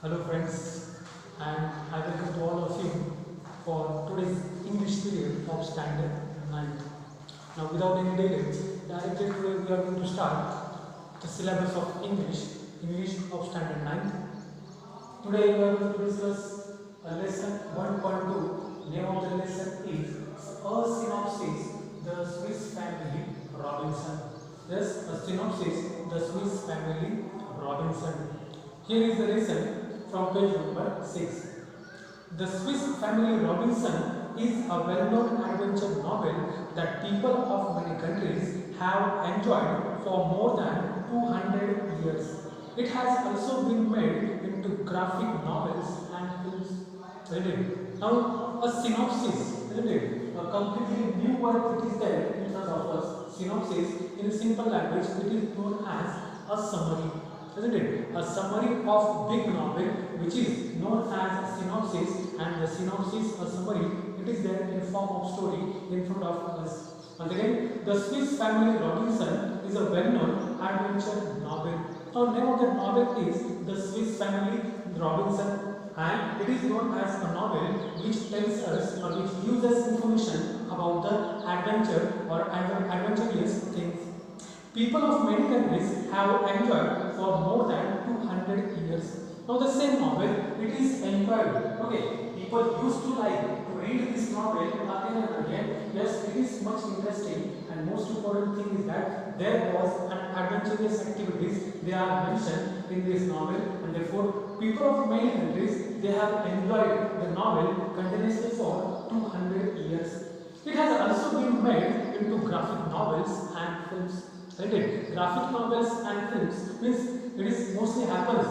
Hello friends, and I welcome to all of you for today's English period of Standard 9. Now without any delay, directly today we are going to start the syllabus of English of Standard 9. Today we are going to discuss a lesson 1.2. Name of the lesson is A Synopsis, The Swiss Family Robinson. Yes, a synopsis, The Swiss Family Robinson. Here is the lesson from page number 6. The Swiss Family Robinson is a well-known adventure novel that people of many countries have enjoyed for more than 200 years. It has also been made into graphic novels and films. Now, a synopsis, a completely new word it is there in front of us. Synopsis, in a simple language, it is known as a summary. Isn't it? A summary of big novel which is known as synopsis, and the synopsis or summary it is there in form of story in front of us. Once again, the Swiss Family Robinson is a well-known adventure novel. Now, name of the novel is the Swiss Family Robinson, and it is known as a novel which tells us or which gives us information about the adventure or adventurous things. People of many countries have enjoyed for more than 200 years. Now the same novel, it is enjoyed. Okay, people used to like to read this novel again and again. Yes, it is much interesting, and most important thing is that there was an adventurous activities they are mentioned in this novel, and therefore people of many countries they have enjoyed the novel continuously for 200 years. It has also been made into graphic novels and films. Graphic novels and films means it is mostly happens.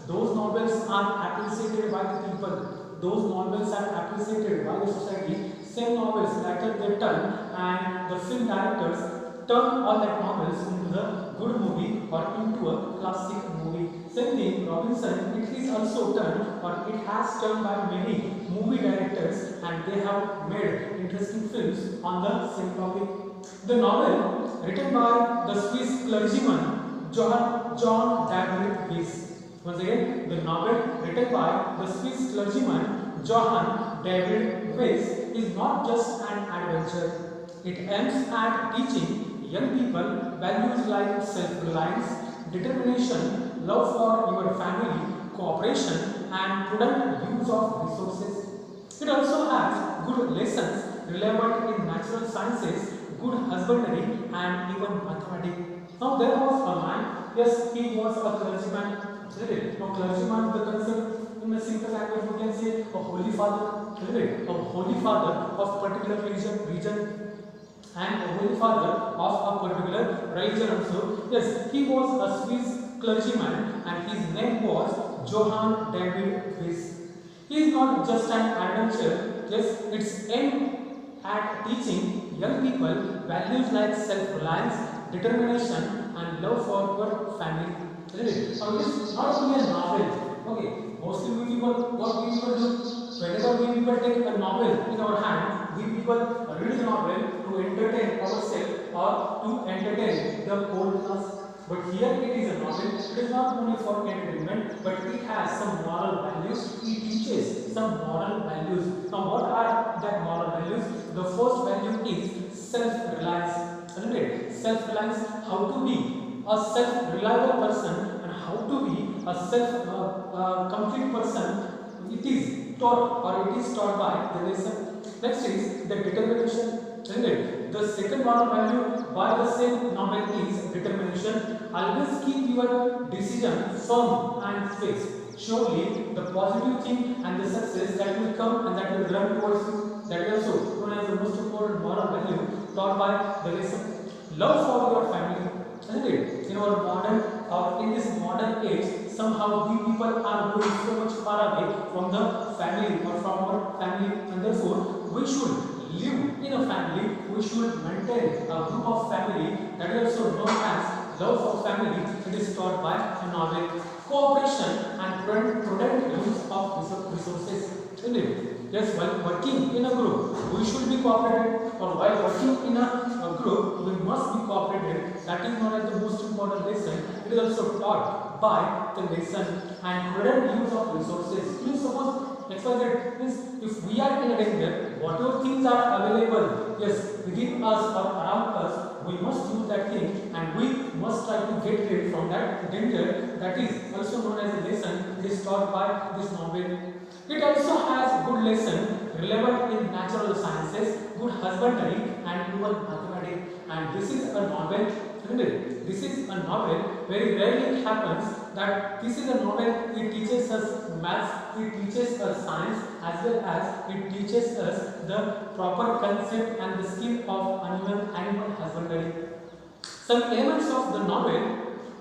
Those novels are appreciated by the people. Those novels are appreciated by the society. Same novels later they turn, and the film directors turn all that novels into the good movie or into a classic movie. Same thing, Robinson, it is also turned or it has turned by many movie directors, and they have made interesting films on the same topic. The novel, written by the Swiss clergyman John David Weiss. Once again, the novel written by the Swiss clergyman Johann David Weiss is not just an adventure. It aims at teaching young people values like self-reliance, determination, love for your family, cooperation, and prudent use of resources. It also has good lessons relevant in natural sciences, good husbandry, and even mathematics. Now there was a man, yes, he was a clergyman. Now clergyman, the concept in a simple language we can say a holy father, a holy father of particular region, and a holy father of a particular religion also. Yes, he was a Swiss clergyman, and his name was Johann David Weiss. He is not just an adventure, yes, it's aimed at teaching young people values like self-reliance, determination, and love for your family. Now, it is not only a novel. Okay, mostly we people, what we people do, whenever we people take a novel in our hand, we people read the novel to entertain ourselves or to entertain the whole class. But here it is a novel. It is not only for entertainment, but it has some moral values. It teaches some moral values. Now, what are that moral values? The first value is self-reliance. Isn't it? Self-reliance. How to be a self-reliable person and how to be a self-complete person. It is taught or it is taught by the lesson. Next is the determination. Isn't it? The second moral value by the same novel is determination. Always keep your decision firm and fixed. Surely the positive thing and the success that will come and that will run towards you, that is also known as the most important moral value taught by the lesson. Love for your family. Isn't it? In our modern or in this modern age, somehow we people are going so much far away from the family or from our family, and therefore we should live in a family, we should maintain a group of family, that is also known as love for family. It is taught by a novel. Cooperation and prudent use of resources. Isn't it? Yes, while working in a group, we should be cooperative, or while working in a group, we must be cooperative. That is known as the most important lesson. It is also taught by the lesson and prudent use of resources. Means suppose XYZ means if we are in a danger, whatever things are available, yes, within us or around us, we must use that thing and we must try to get rid from that danger. That is also known as a lesson. It is taught by this novel. It also has good lesson relevant in natural sciences, good husbandry and even mathematics. And this is a novel, isn't it? This is a novel. Very rarely it happens that this is a novel. It teaches us maths, it teaches us science, as well as it teaches us the proper concept and the skill of animal husbandry. Some elements of the novel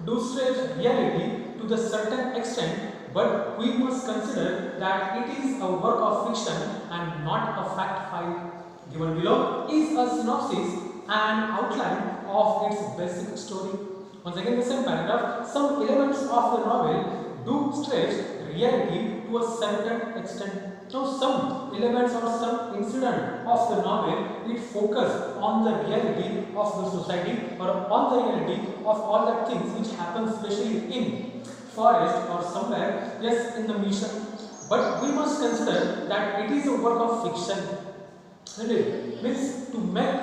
do stretch reality to the certain extent, but we must consider that it is a work of fiction and not a fact file. Given below is a synopsis and outline of its basic story. Once again the same paragraph, some elements of the novel do stretch reality to a certain extent. Now some elements or some incident of the novel, it focus on the reality of the society or on the reality of all the things which happen especially in forest or somewhere, yes, in the mission. But we must consider that it is a work of fiction. It means to make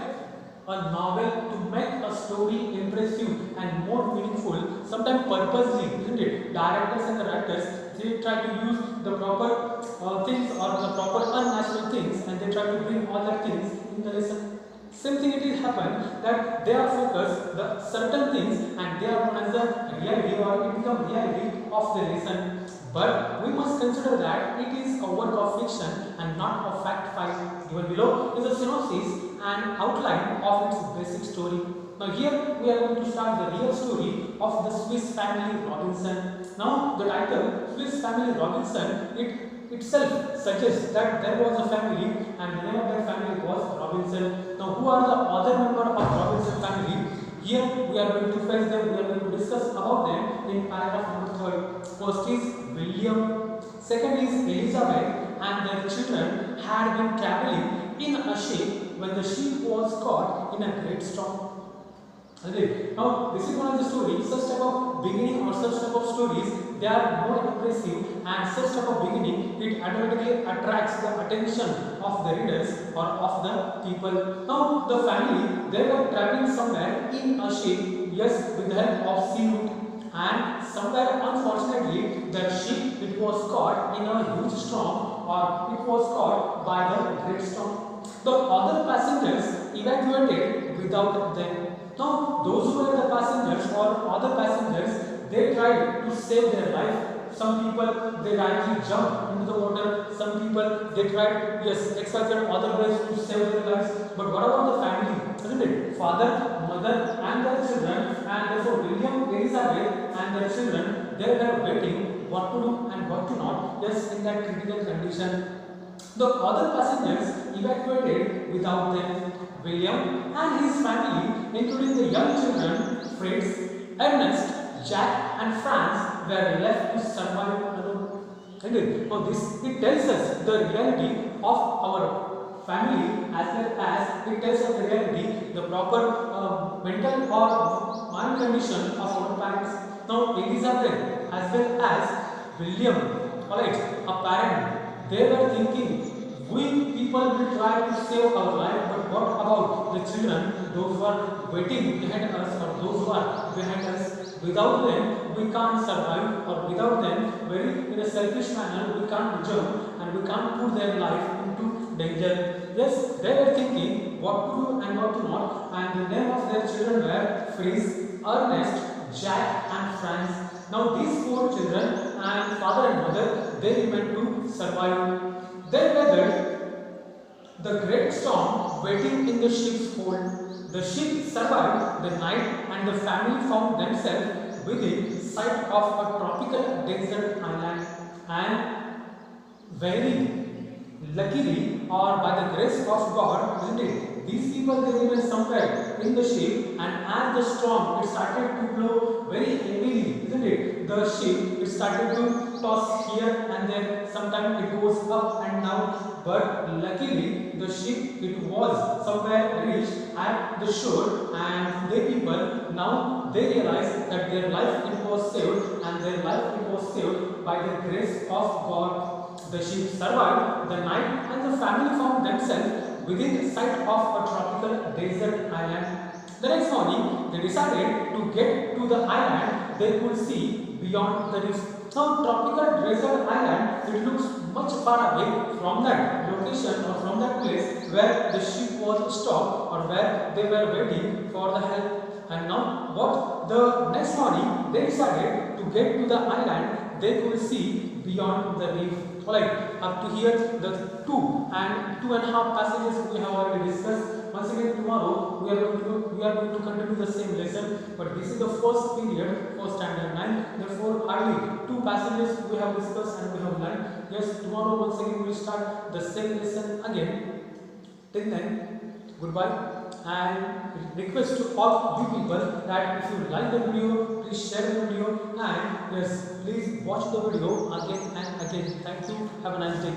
a novel, to make a story impressive and more meaningful, sometimes purposely, isn't it? Directors and the writers, they try to use the proper things or the proper unnatural things and they try to bring all that things in the lesson. Same thing it will happen that they are focused the certain things and they are known as the reality or it become reality of the lesson. But we must consider that it is a work of fiction and not a fact file. Given below is a synopsis and outline of its basic story. Now here we are going to start the real story of the Swiss family Robinson. Now the title Swiss family Robinson, it itself suggests that there was a family and the name of that family was Robinson. Now who are the other member of Robinson family? Here we are going to face them, we are going to discuss about them in paragraph number 3. First is William, second is Elizabeth, and their children had been travelling in a ship when the ship was caught in a great storm. Okay. Now this is one of the stories. Such type of beginning or such type of stories, they are more impressive and such type of beginning, it automatically attracts the attention of the readers or of the people. Now the family, they were traveling somewhere in a ship, yes, with the help of sea route, and somewhere unfortunately their ship, it was caught in a huge storm or it was caught by the great storm. The other passengers evacuated without them. Now, those who were the passengers or other passengers, they tried to save their life. Some people, they directly jumped into the water. Some people, they tried, yes, XYZ other ways to save their lives. But what about the family? Isn't it? Father, mother and their children, and therefore William, Elizabeth and their children, they were waiting what to do and what to not, yes, in that critical condition. The other passengers evacuated without them. William and his family, including the young children, Fritz, Ernest, Jack and Franz, were left to survive alone. Now this, it tells us the reality of our family as well as it tells us the reality, the proper mental or mind condition of our parents. Now Elizabeth as well as William, alright, a parent, they were thinking, we people will try to save our life, but what about the children, those who are waiting behind us or those who are behind us? Without them, we can't survive, or without them, very in a selfish manner, we can't jump and we can't put their life into danger. Yes, they were thinking what to do and what to not, and the name of their children were Fritz, Ernest, Jack and Franz. Now these four children and father and mother, they remained to survive. They weathered the great storm waiting in the ship's hold. The ship survived the night and the family found themselves within sight of a tropical desert island. And very luckily or by the grace of God, isn't it? These people, they remained somewhere in the ship, and as the storm, it started to blow very heavily, isn't it? the ship, it started to toss here and there. Sometimes it goes up and down, but luckily the ship, it was somewhere reached at the shore, and the people now they realized that their life it was saved, and their life it was saved by the grace of God. The ship survived the night, and the family found themselves within sight of a tropical desert island. The next morning, they decided to get to the island they could see beyond the reef. Now, tropical desert island, it looks much far away from that location or from that place where the ship was stopped or where they were waiting for the help. And now, what the next morning, they decided to get to the island they could see beyond the reef. Alright, up to here the 2.5 passages we have already discussed. Once again tomorrow we are going to continue the same lesson, but this is the first period for standard 9. Therefore, hardly 2 passages we have discussed and we have learned. Yes, tomorrow once again we will start the same lesson again. Till then, goodbye, and request to all you people that if you like the video, please share the video, and yes, please watch the video again and again. Thank you. Have a nice day.